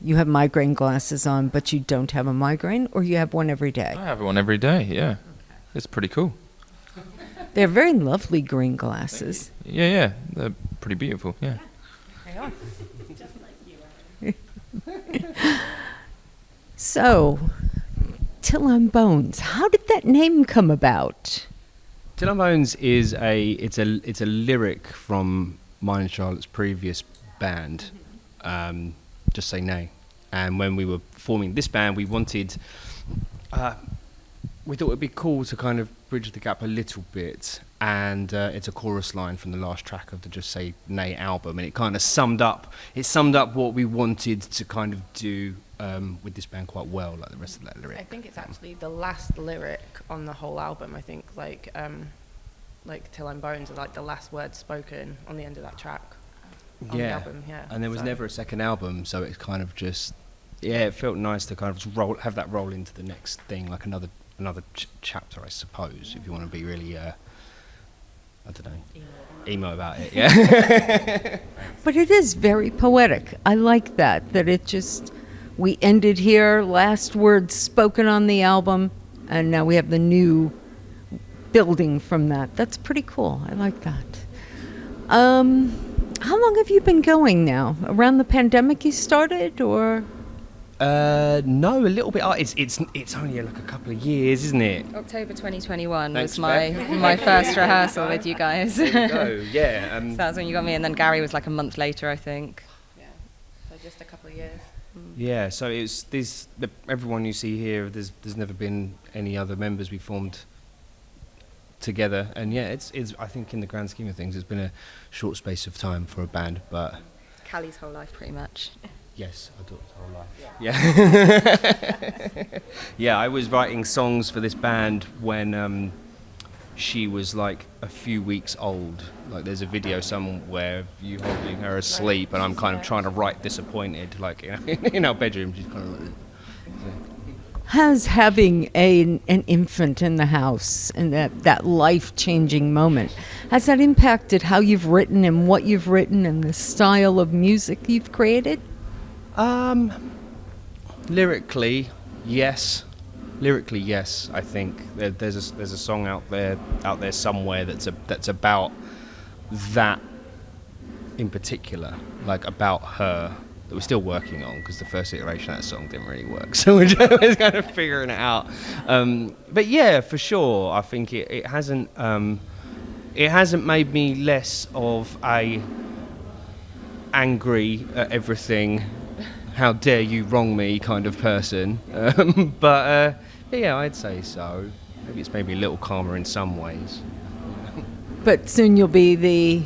You have migraine glasses on, but you don't have a migraine, or you have one every day? I have one every day, yeah. It's pretty cool. They're very lovely green glasses. Yeah, they're pretty beautiful, yeah. They are. Just like you. So, Till on Bones, how did that name come about? Till on Bones is it's a lyric from mine and Charlotte's previous band, Just Say Nay. And when we were forming this band, we wanted, we thought it'd be cool to kind of bridge the gap a little bit. And it's a chorus line from the last track of the Just Say Nay album, and it kind of summed up what we wanted to kind of do with this band quite well, like the rest of that lyric. I think it's actually the last lyric on the whole album. I think like Till I'm Bones are like the last words spoken on the end of that track. On the album, yeah. And there was never a second album, so it's kind of just, it felt nice to kind of just have that roll into the next thing, like another chapter, I suppose, if you want to be really, I don't know, emo about it, yeah. But it is very poetic. I like that it just, we ended here, last words spoken on the album, and now we have the new building from that. That's pretty cool. I like that. How long have you been going now? Around the pandemic you started, or? No, a little bit. It's only like a couple of years, isn't it? October 2021 Thanks, was my first rehearsal with you guys. There you go. Yeah. So that's when you got me, and then Gary was like a month later, I think. Yeah, so just a couple of years. Yeah, so it's everyone you see here. There's never been any other members we formed together, and yeah, it's I think in the grand scheme of things, it's been a short space of time for a band, but Callie's whole life, pretty much. Yes, I do it whole life. Yeah. Yeah, I was writing songs for this band when she was like a few weeks old. Like there's a video somewhere of you holding her asleep, and I'm kind of trying to write Disappointed, like in our bedroom. She's kind of like. Has having an infant in the house and that life-changing moment, has that impacted how you've written and what you've written and the style of music you've created? Lyrically, yes. I think there's a song out there somewhere that's about that in particular, like about her, that we're still working on, because the first iteration of that song didn't really work, so we're just kind of figuring it out. But yeah, for sure, I think it hasn't made me less of a angry at everything, how dare you wrong me kind of person. But yeah, I'd say so. Maybe it's maybe a little calmer in some ways. But soon you'll be the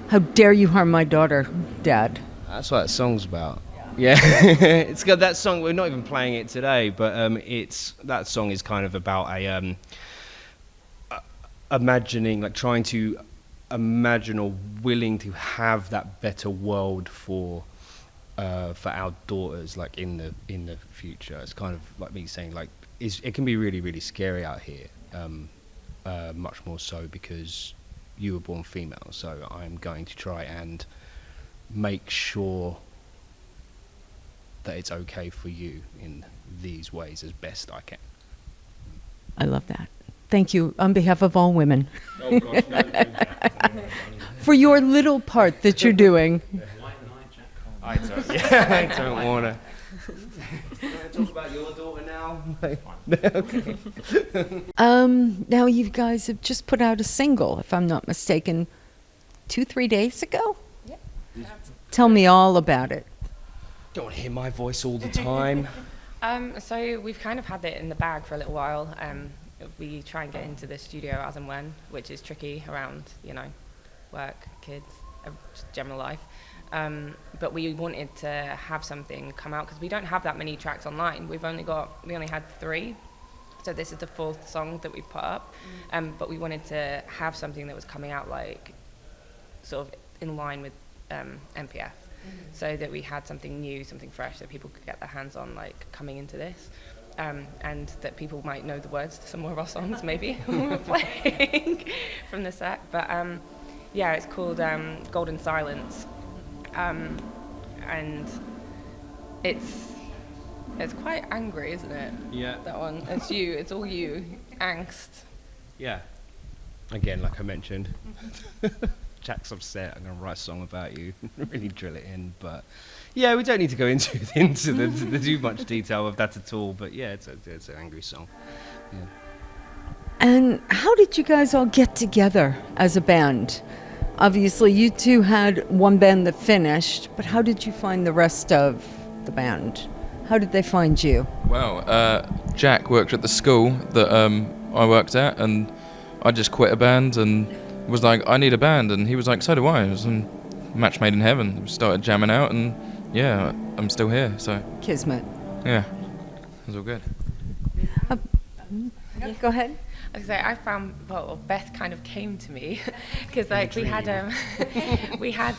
"How dare you harm my daughter," dad. That's what that song's about. Yeah, it's got that song. We're not even playing it today, but that song is kind of about imagining, like trying to imagine or willing to have that better world for our daughters, like in the future. It's kind of like me saying, like, it can be really, really scary out here, much more so because you were born female. So I'm going to try and make sure that it's okay for you in these ways as best I can. I love that. Thank you on behalf of all women Oh gosh, no. for your little part that you're doing. I don't want to. Talk about your daughter now. Okay. Now you guys have just put out a single, if I'm not mistaken, 2-3 days ago? Yep. Tell me all about it. Don't want to hear my voice all the time. So we've kind of had it in the bag for a little while. We try and get into the studio as and when, which is tricky around, work, kids, just general life. But we wanted to have something come out because we don't have that many tracks online. We only had 3. So this is the 4th song that we put up. But we wanted to have something that was coming out like sort of in line with MPF. So that we had something new, something fresh that people could get their hands on, like coming into this, and that people might know the words to some more of our songs, maybe when we're playing from the set. But yeah, it's called Golden Silence, and it's quite angry, isn't it? Yeah. That one. It's all you, angst. Yeah. Again, like I mentioned, Jack's upset. I'm going to write a song about you. Really drill it in, but yeah, we don't need to go into the too much detail of that at all. But yeah, it's an angry song. Yeah. And how did you guys all get together as a band? Obviously, you two had one band that finished, but how did you find the rest of the band? How did they find you? Well, Jack worked at the school that I worked at, and I just quit a band and was like, I need a band, and he was like, so do I. It was a match made in heaven. We started jamming out, and yeah, I'm still here. So Kismet. yeah, it was all good. Go ahead. I found, Beth kind of came to me because like we had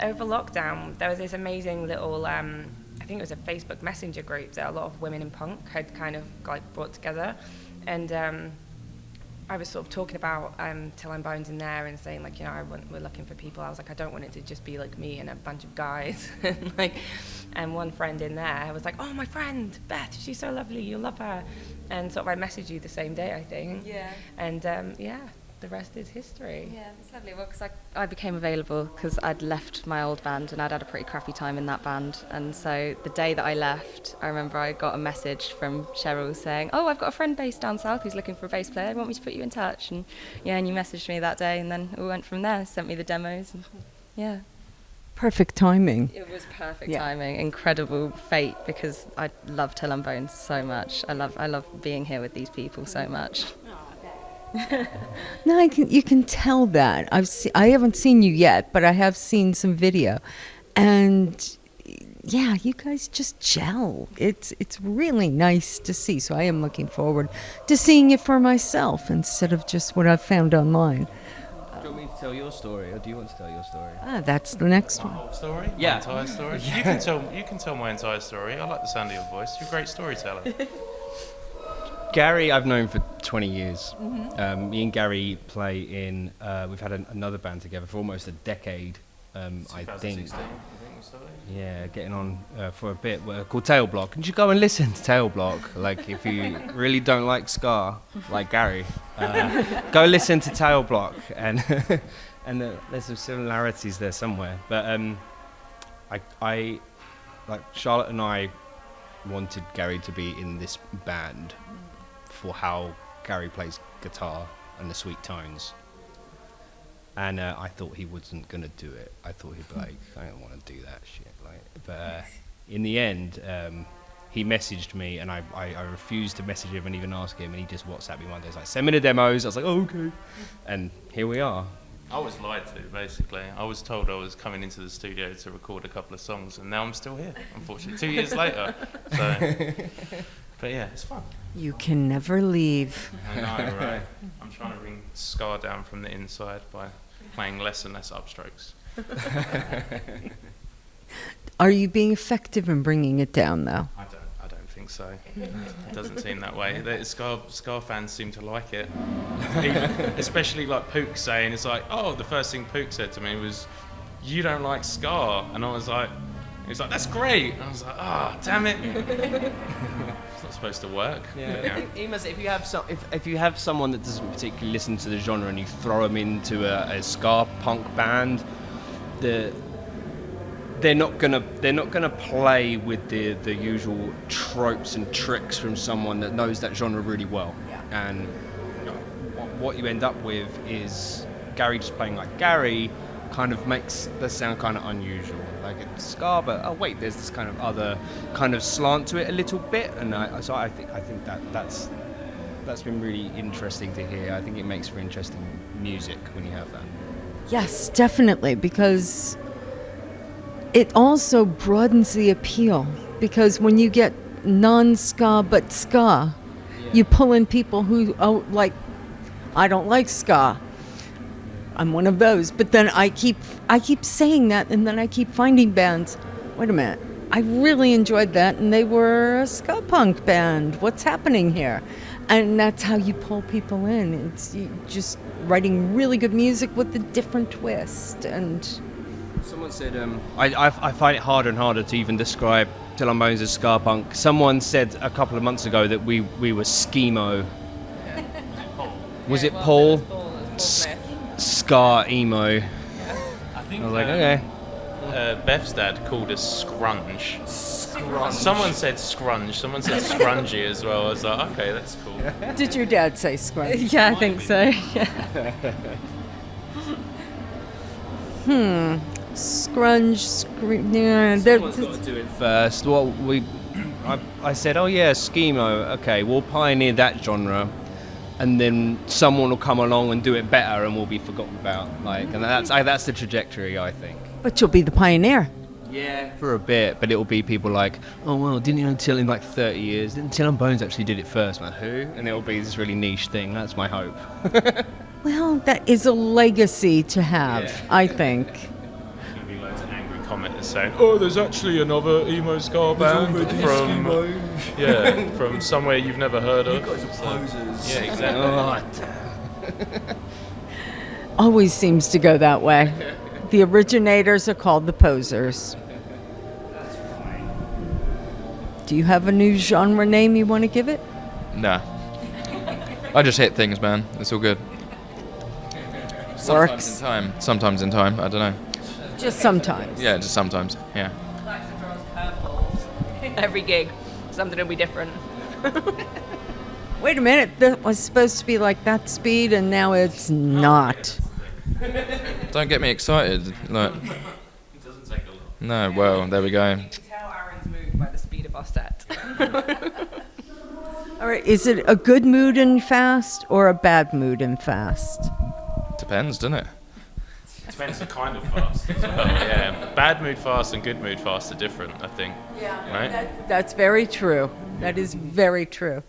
over lockdown there was this amazing little I think it was a Facebook Messenger group that a lot of women in punk had kind of like brought together, and I was sort of talking about Till I'm Bones in there and saying like, we're looking for people. I was like, I don't want it to just be like me and a bunch of guys. And one friend in there was like, oh, my friend Beth, she's so lovely, you'll love her. And sort of I messaged you the same day, I think. Yeah. And yeah, the rest is history. Yeah, it's lovely. Well, because I became available because I'd left my old band and I'd had a pretty crappy time in that band. And so the day that I left, I remember I got a message from Cheryl saying, oh, I've got a friend based down south who's looking for a bass player. Want me to put you in touch? And yeah, and you messaged me that day, and then we went from there. Sent me the demos. And, yeah. Perfect timing. It was perfect timing. Incredible fate, because I love Till I'm Bones so much. I love being here with these people so much. No, you can tell that. I haven't seen you yet, but I have seen some video, and yeah, you guys just gel. It's really nice to see. So I am looking forward to seeing it for myself instead of just what I've found online. Do you want me to tell your story, or do you want to tell your story? That's the next one. Whole story? Yeah. My entire story? Yeah. You can tell my entire story. I like the sound of your voice. You're a great storyteller. Gary, I've known for 20 years. Me and Gary play in. We've had another band together for almost a decade. I think. 2016, I think we started. Yeah, getting on for a bit. Called Tail Block. And you should go and listen to Tail Block. Like, if you really don't like ska, like Gary, go listen to Tail Block. And there's some similarities there somewhere. But I like Charlotte and I wanted Gary to be in this band for how Gary plays guitar and the sweet tones. And I thought he wasn't going to do it. I thought he'd be like, I don't want to do that shit. But in the end, he messaged me, and I refused to message him and even ask him, and he just WhatsApped me one day. He's like, send me the demos. I was like, oh, okay. And here we are, I was lied to, basically. I was told I was coming into the studio to record a couple of songs, and now I'm still here, unfortunately, 2 years later. So, but yeah, it's fun. You can never leave. I know, right? I'm trying to bring ska down from the inside by playing less and less upstrokes. Are you being effective in bringing it down, though? I don't think so. It doesn't seem that way. The ska fans seem to like it. Especially like Pook saying, it's like, oh, the first thing Pook said to me was, you don't like ska. And I was like, he's like, that's great. And I was like, ah, damn it. It's not supposed to work. Yeah. But, yeah. Even if you have someone that doesn't particularly listen to the genre and you throw them into a ska punk band, they're not gonna play with the usual tropes and tricks from someone that knows that genre really well. Yeah. And what you end up with is Gary just playing like Gary, kind of makes the sound kind of unusual. Like it's ska, but oh wait, there's this kind of other kind of slant to it a little bit, and I think that's been really interesting to hear. I think it makes for interesting music when you have that. Yes, definitely, because it also broadens the appeal. Because when you get non-ska but ska, you pull in people who, like, I don't like ska. I'm one of those. But then I keep saying that, and then I keep finding bands. Wait a minute. I really enjoyed that, and they were a ska punk band. What's happening here? And that's how you pull people in. It's just writing really good music with a different twist. And someone said, I find it harder and harder to even describe Till On Bones as ska punk. Someone said a couple of months ago that we were schemo. Was it Paul? Ska emo. I think I was like, okay. Beth's dad called us scrunge. Someone said scrunge. Someone said scrungy as well. I was like, okay, that's cool. did your dad say scrunch? Yeah, I think so. Yeah. Scrunge, yeah, Someone's got to do it first. I said, oh yeah, schemo. Okay, we'll pioneer that genre, and then someone will come along and do it better, and we'll be forgotten about. And that's the trajectory, I think. But you'll be the pioneer. Yeah, for a bit, but it will be people like, oh well, didn't you know Till in like 30 years? Didn't Till and Bones actually did it first? Like, who? And it will be this really niche thing. That's my hope. Well, that is a legacy to have, Yeah. I think. There's going to be loads of angry commenters saying, oh, there's actually another emo ska band from somewhere you've never heard of. You guys are posers. Yeah, exactly. Always seems to go that way. The originators are called the posers. Do you have a new genre name you want to give it? Nah. I just hit things, man. It's all good. Works. Sometimes in time. I don't know. Just sometimes. Yeah, just sometimes. Yeah. Every gig, something will be different. Wait a minute, that was supposed to be like that speed and now it's not. Don't get me excited. Like, It doesn't take a lot. no, well, there we go. You can tell Aaron's moved by the speed of our set. All right, is it a good mood and fast or a bad mood and fast? Depends, doesn't it? Depends the kind of fast as well. Yeah, bad mood fast and good mood fast are different, I think. Yeah, Right? that's very true. That is very true.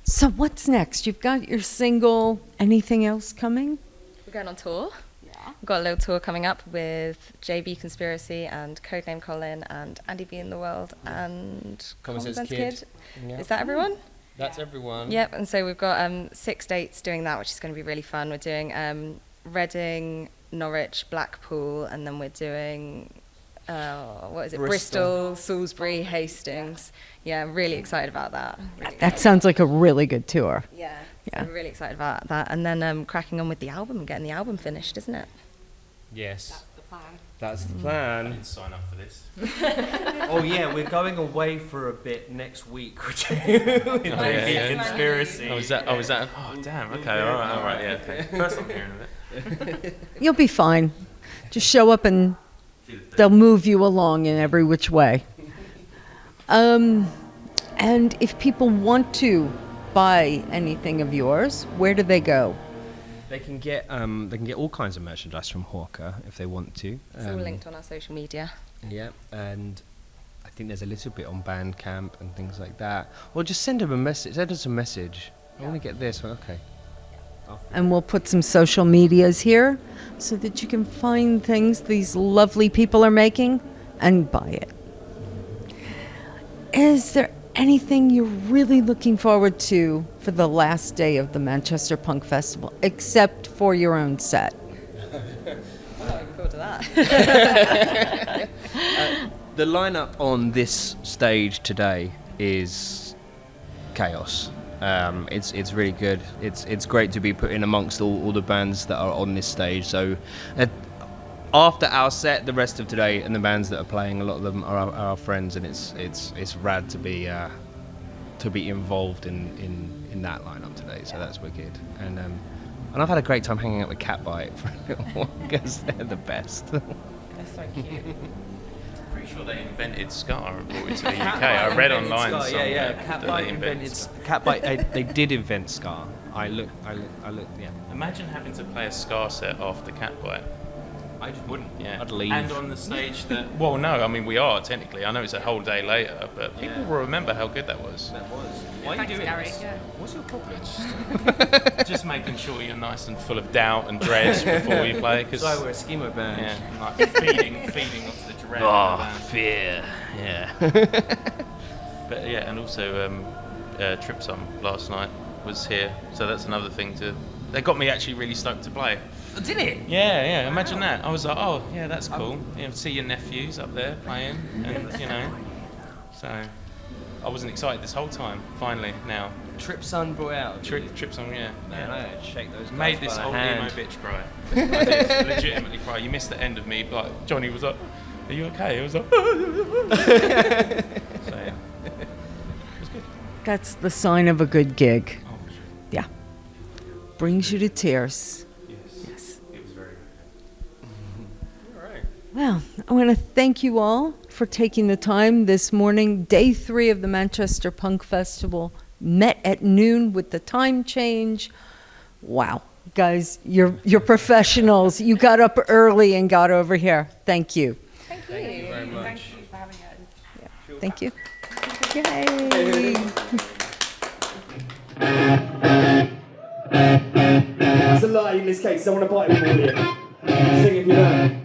So what's next? You've got your single. Anything else coming? We're going on tour. Yeah. We've got a little tour coming up with JB Conspiracy and Codename Colin and Andy B in the World and Common Sense Kid. Yeah. Is that everyone? That's everyone. Yep, and so we've got 6 dates doing that, which is going to be really fun. We're doing Reading, Norwich, Blackpool, and then we're doing, Bristol, Salisbury, Hastings. Yeah, I'm really excited about that. That sounds like a really good tour. Yeah, Yeah. so we're really excited about that. And then cracking on with the album and getting the album finished, isn't it? Yes. That's the plan. I didn't sign up for this. Oh yeah, we're going away for a bit next week. yeah. Conspiracy. Oh, is that? Oh, damn. Okay. All right. Yeah. Okay. First I'm hearing of it. You'll be fine. Just show up and they'll move you along in every which way. And if people want to buy anything of yours, where do they go? They can get all kinds of merchandise from Hawker if they want to. It's all linked on our social media. Yeah, and I think there's a little bit on Bandcamp and things like that. Or just send them a message. Send us a message. I want to get this. Well, okay. And we'll put some social medias here so that you can find things these lovely people are making and buy it. Is there anything you're really looking forward to for the last day of the Manchester Punk Festival, except for your own set? I'm not looking forward to that. The lineup on this stage today is chaos. It's really good. It's great to be put in amongst all the bands that are on this stage. So after our set, the rest of today and the bands that are playing, a lot of them are our friends, and it's rad to be involved in that lineup today. So that's wicked. And I've had a great time hanging out with Catbite for a little while because they're the best. They're so cute. Pretty sure they invented ska and brought it to the UK. I read online somewhere that they invented ska. Catbite. They did invent ska. I looked. Yeah. Imagine having to play a ska set after Catbite. I just wouldn't. Yeah. I'd leave. And on the stage that... Well, no, I mean, we are, technically. I know it's a whole day later, but people will remember how good that was. That was. Why are you doing Gary. this? Yeah. What's your problem? Just making sure you're nice and full of doubt and dread before you play. Cause, So we're a schemo band. yeah, like feeding off the dread of the band. fear. Yeah. But yeah, and also Trip Sum last night was here, so that's another thing to... They got me actually really stoked to play. Did it? Yeah, imagine that. I was like, oh, yeah, that's cool. You know, see your nephews up there playing, and, you know. So, I wasn't excited this whole time, finally, now. Trip Sun brought out. Trip Sum, yeah. Man, I had to shake those guys Made by this the old hand. emo bitch cry. I did legitimately cry. You missed the end of me, like, Johnny was like, are you okay? I was like, so, yeah. It was good. That's the sign of a good gig. Oh, for sure. Yeah. Brings you to tears. Yes. It was very good. All right. Well, I want to thank you all for taking the time this morning. Day 3 of the Manchester Punk Festival met at noon with the time change. Wow. Guys, you're professionals. You got up early and got over here. Thank you. Thank you. Thank you very much. Thank you for having us. Thank you. Yay. That's a lie in this case. I want to bite with all of you. Sing if you know.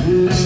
Thank